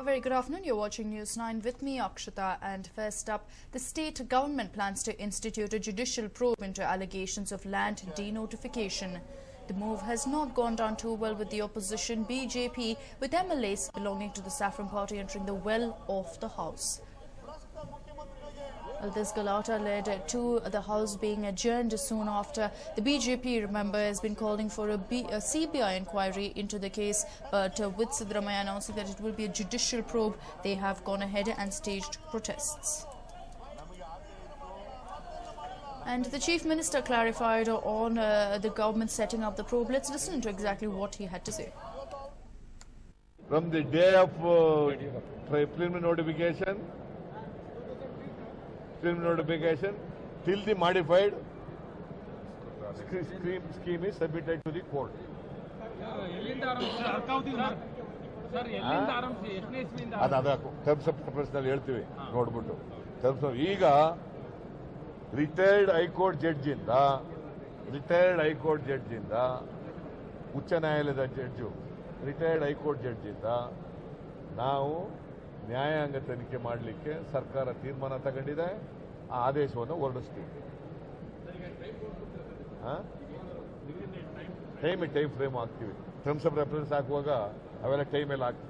A very good afternoon. You're watching News 9 with me, Akshita. And first up, the state government plans to institute a judicial probe into allegations of land denotification. The move has not gone down too well with the opposition BJP, with MLAs belonging to the Saffron Party entering the well of the House. Well, this galata led to the House being adjourned soon after. The BJP, remember, has been calling for a CBI inquiry into the case, but with Siddaramaiah announcing that it will be a judicial probe, they have gone ahead and staged protests. And the Chief Minister clarified on the government setting up the probe. Let's listen to exactly what he had to say. From the day of preliminary notification till the modified scheme is submitted to the court. Terms of professional ಹೇಳ್ತೀವಿ ನೋಡ್ಬಿಟ್ಟು terms of ಈಗ retired high court ಜಡ್ಜಿಂದ ಉಚ್ಚ ನ್ಯಾಯಾಲಯದ judge retired high court ಜಡ್ಜಿಂದ ನಾವು ನ್ಯಾಯಾಂಗ ತನಿಖೆ ಮಾಡಲಿಕ್ಕೆ ಸರ್ಕಾರ ತೀರ್ಮಾನ ತಗೊಂಡಿದೆ. ಆ ಆದೇಶವನ್ನು ಹೊರಡಿಸ್ತೀವಿ. ಟೈಮ್ ಫ್ರೇಮ್ ಹಾಕ್ತೀವಿ. ಟರ್ಮ್ಸ್ ಆಫ್ ರೆಫರೆನ್ಸ್ ಹಾಕುವಾಗ ಅವೆಲ್ಲ ಟೈಮ್ ಎಲ್ಲ ಹಾಕ್ತೀವಿ.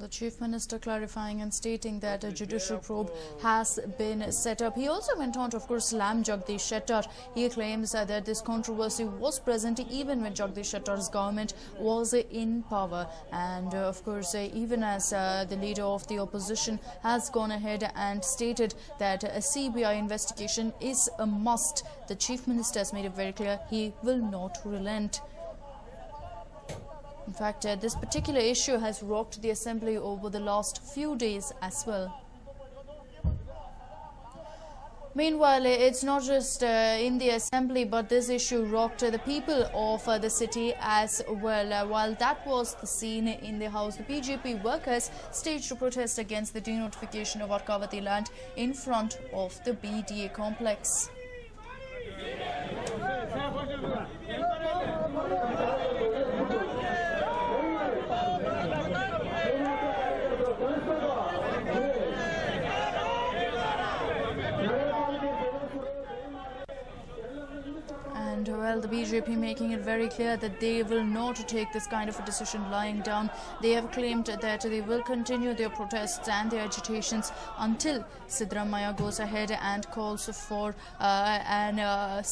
The Chief Minister clarifying and stating that a judicial probe has been set up. He also went on to, of course, slam Jagdish Shettar. He claims that this controversy was present even when Jagdish Shettar's government was in power. And, of course, even as the leader of the opposition has gone ahead and stated that a CBI investigation is a must, the Chief Minister has made it very clear he will not relent. In fact, this particular issue has rocked the Assembly over the last few days as well. Meanwhile, it's not just in the Assembly, but this issue rocked the people of the city as well. While that was the scene in the House, the BJP workers staged a protest against the denotification of Arkavati land in front of the BDA complex. And, well, the BJP making it very clear that they will not take this kind of a decision lying down. They have claimed that they will continue their protests and their agitations until Siddaramaiah goes ahead and calls for an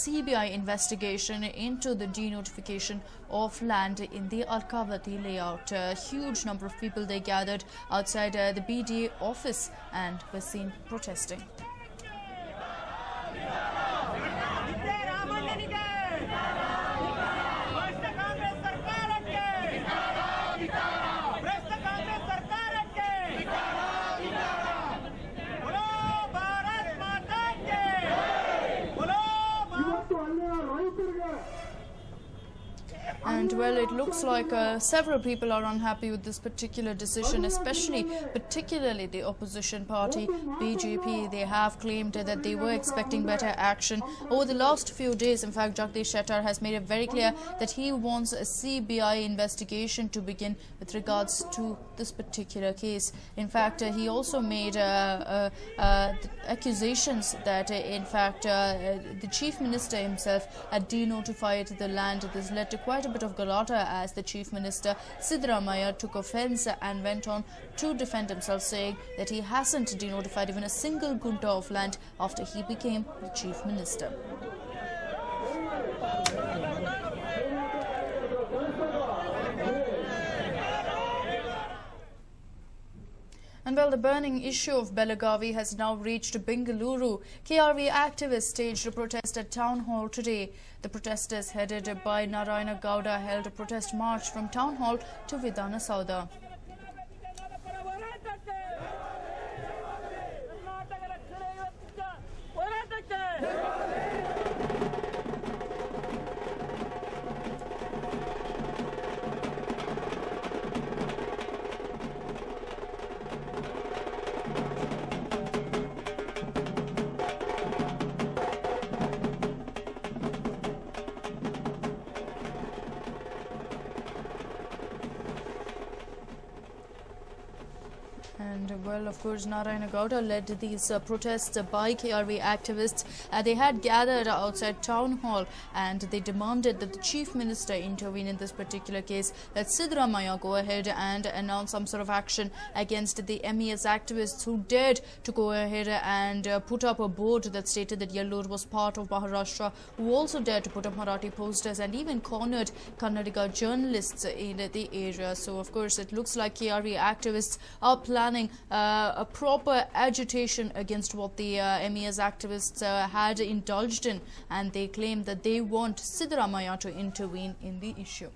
CBI investigation into the denotification of land in the Arkavati layout. A huge number of people, they gathered outside the BDA office and were seen protesting. And, well, it looks like several people are unhappy with this particular decision, particularly the opposition party, BJP. They have claimed that they were expecting better action. Over the last few days, in fact, Jagdish Shettar has made it very clear that he wants a CBI investigation to begin with regards to this particular case. In fact, he also made accusations that, in fact, the Chief Minister himself had denotified the land. This led to quite a bit of galata as the Chief Minister Siddaramaiah took offence and went on to defend himself, saying that he hasn't denotified even a single gunta of land after he became the Chief Minister. And, well, the burning issue of Belagavi has now reached Bengaluru. KRV activists staged a protest at Town Hall today. The protesters, headed by Narayana Gowda, held a protest march from Town Hall to Vidhana Sauda. And well, of course, Narayana Gowda led these protests by KRV activists. They had gathered outside town hall and they demanded that the chief minister intervene in this particular case, that Siddaramaiah go ahead and announce some sort of action against the MES activists who dared to go ahead and put up a board that stated that Yellore was part of Maharashtra, who also dared to put up Marathi posters and even cornered Kannadiga journalists in the area. So, of course, it looks like KRV activists are planning a proper agitation against what the MES activists had indulged in, and they claim that they want Siddaramaiah to intervene in the issue.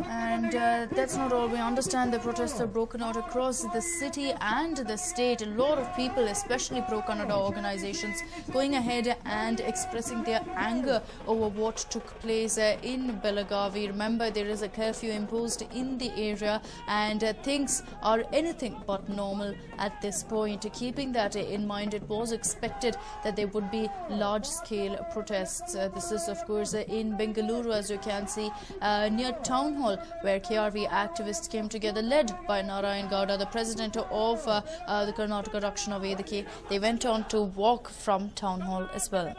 And that's not all. We understand the protests are broken out across the city and the state. A lot of people, especially pro-Kannada organizations, going ahead and expressing their anger over what took place in Belagavi. Remember, there is a curfew imposed in the area and things are anything but normal at this point. Keeping that in mind, it was expected that there would be large-scale protests. This is, of course, in Bengaluru, as you can see, near Town Hall, where KRV activists came together, led by Narayana Gowda, the president of the Karnataka Rakshana Vedike. They went on to walk from Town Hall as well.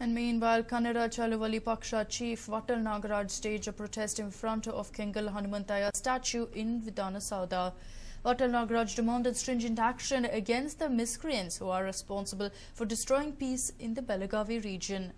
And meanwhile, Kannada Chalavali Paksha chief Vatal Nagaraj staged a protest in front of Kengal Hanumantaya statue in Vidhana Soudha. Vatal Nagaraj demanded stringent action against the miscreants who are responsible for destroying peace in the Belagavi region.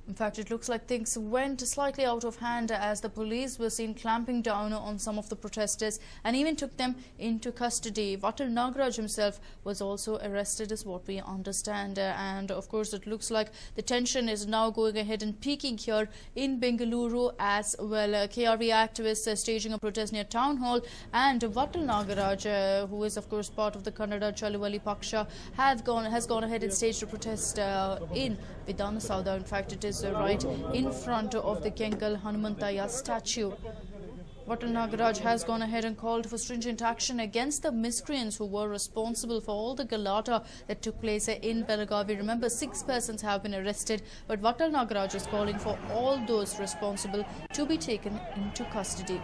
In fact, it looks like things went slightly out of hand as the police were seen clamping down on some of the protesters and even took them into custody. Vatal Nagaraj himself was also arrested, is what we understand. And of course, it looks like the tension is now going ahead and peaking here in Bengaluru as well. KRV activists are staging a protest near Town Hall, and Vatal Nagaraj, who is of course part of the Kannada Chalavali Paksha, has gone ahead and staged a protest in Vidhana Soudha. In fact, it is right in front of the Kengal Hanumantaya statue. Vatal Nagaraj has gone ahead and called for stringent action against the miscreants who were responsible for all the galata that took place in Belagavi. Remember, 6 persons have been arrested, but Vatal Nagaraj is calling for all those responsible to be taken into custody.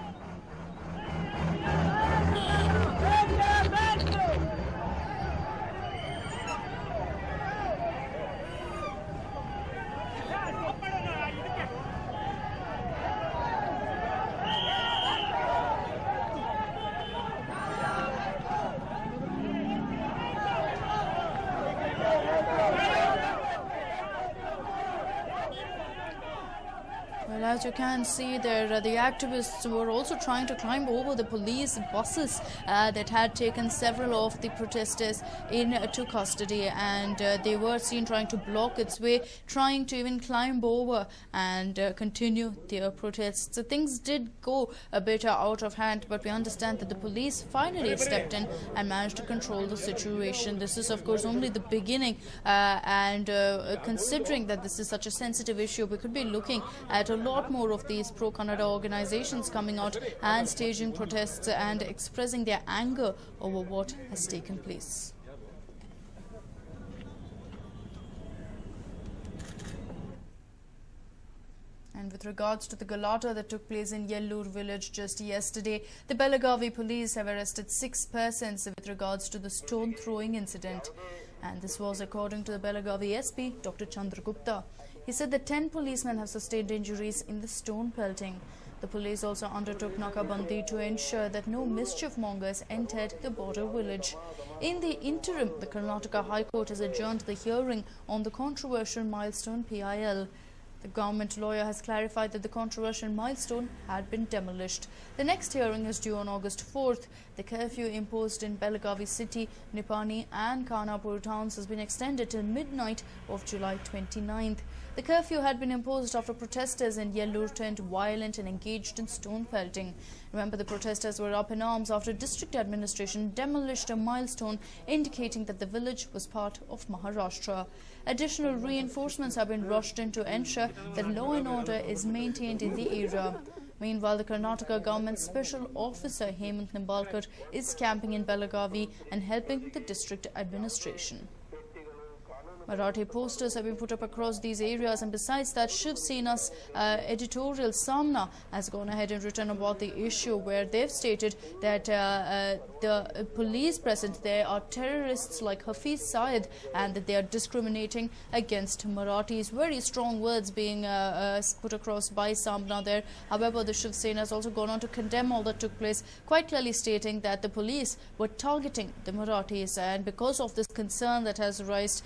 Well, as you can see there, the activists were also trying to climb over the police buses that had taken several of the protesters into custody, and they were seen trying to block its way, trying to even climb over and continue their protests. So things did go a bit out of hand, but we understand that the police finally stepped in and managed to control the situation. This is, of course, only the beginning, and considering that this is such a sensitive issue, we could be looking at a lot more of these pro-Kannada organizations coming out and staging protests and expressing their anger over what has taken place. And with regards to the galata that took place in Yellore village just yesterday, the Belagavi police have arrested 6 persons with regards to the stone throwing incident. And this was according to the Belagavi SP, Dr. Chandragupta. He said that 10 policemen have sustained injuries in the stone pelting. The police also undertook nakabandi to ensure that no mischief mongers entered the border village. In the interim, the Karnataka High Court has adjourned the hearing on the controversial milestone PIL. The government lawyer has clarified that the controversial milestone had been demolished. The next hearing is due on August 4th. The curfew imposed in Belagavi city, Nipani and Khanapur towns has been extended till midnight of July 29th. The curfew had been imposed after protesters in Yellore turned violent and engaged in stone pelting. Remember, the protesters were up in arms after district administration demolished a milestone indicating that the village was part of Maharashtra. Additional reinforcements have been rushed in to ensure that law and order is maintained in the area. Meanwhile, the Karnataka government's special officer Hemant Nimbalkar is camping in Belagavi and helping the district administration. Marathi posters have been put up across these areas, and besides that, Shiv Sena's editorial Samna has gone ahead and written about the issue, where they've stated that the police present there are terrorists like Hafiz Saeed and that they are discriminating against Marathis. Very strong words being put across by Samna there. However, the Shiv Sena has also gone on to condemn all that took place, quite clearly stating that the police were targeting the Marathis, and because of this concern that has raised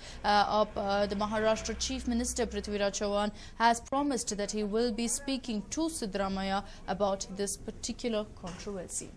the Maharashtra Chief Minister Prithviraj Chauhan has promised that he will be speaking to Siddaramaiah about this particular controversy.